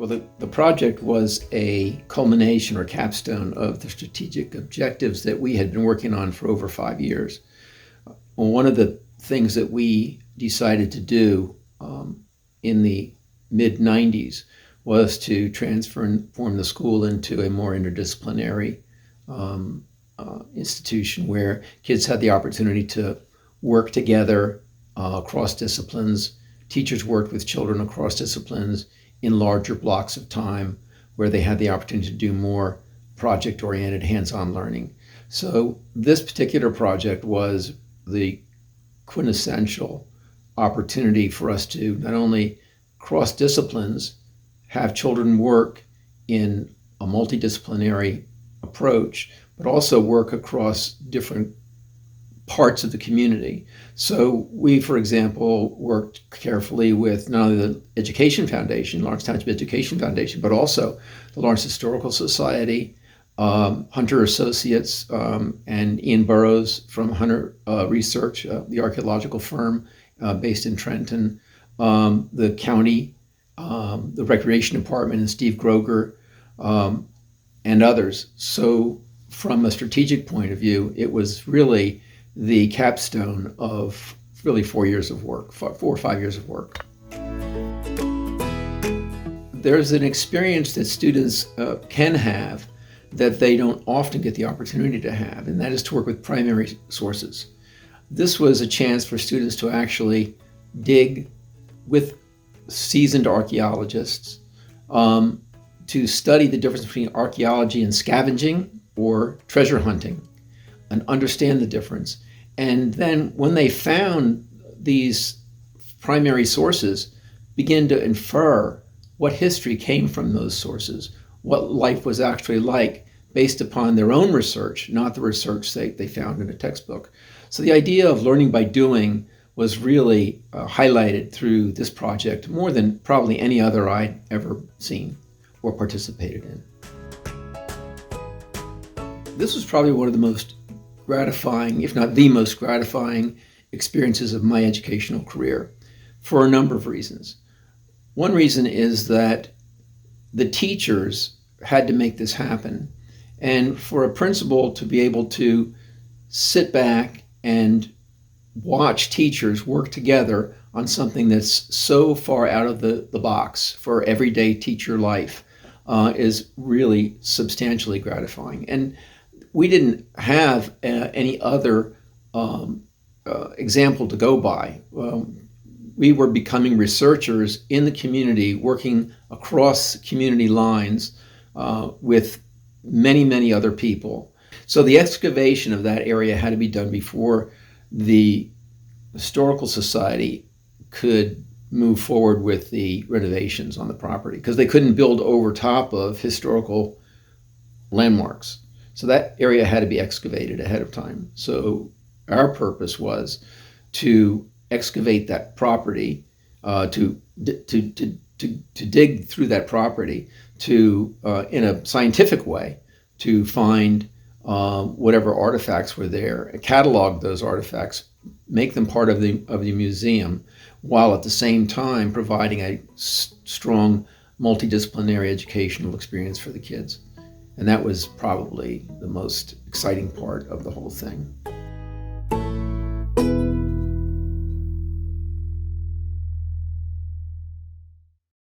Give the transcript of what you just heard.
Well, the project was a culmination or capstone of the strategic objectives that we had been working on for over 5 years. One of the things that we decided to do in the mid-90s was to transform the school into a more interdisciplinary institution where kids had the opportunity to work together across disciplines. Teachers worked with children across disciplines in larger blocks of time where they had the opportunity to do more project-oriented hands-on learning. So this particular project was the quintessential opportunity for us to not only cross disciplines, have children work in a multidisciplinary approach, but also work across different parts of the community. So we, for example, worked carefully with not only the Education Foundation, Lawrence Township Education Foundation, but also the Lawrence Historical Society, Hunter Associates, and Ian Burrows from Hunter Research, the archaeological firm based in Trenton, the county, the Recreation Department, and Steve Groger, and others. So from a strategic point of view, it was really the capstone of really 4 years of work, 4 or 5 years of work. There's an experience that students can have that they don't often get the opportunity to have, and that is to work with primary sources. This was a chance for students to actually dig with seasoned archaeologists, to study the difference between archaeology and scavenging or treasure hunting, and understand the difference. And then when they found these primary sources, begin to infer what history came from those sources, what life was actually like based upon their own research, not the research they found in a textbook. So the idea of learning by doing was really highlighted through this project more than probably any other I'd ever seen or participated in. This was probably one of the most gratifying, if not the most gratifying, experiences of my educational career for a number of reasons. One reason is that the teachers had to make this happen. And for a principal to be able to sit back and watch teachers work together on something that's so far out of the box for everyday teacher life is really substantially gratifying. And we didn't have any other example to go by. We were becoming researchers in the community, working across community lines with many, many other people. So the excavation of that area had to be done before the Historical Society could move forward with the renovations on the property, because they couldn't build over top of historical landmarks. So that area had to be excavated ahead of time. So our purpose was to excavate that property, to dig through that property, to in a scientific way, to find whatever artifacts were there, catalog those artifacts, make them part of the museum, while at the same time providing a strong multidisciplinary educational experience for the kids. And that was probably the most exciting part of the whole thing.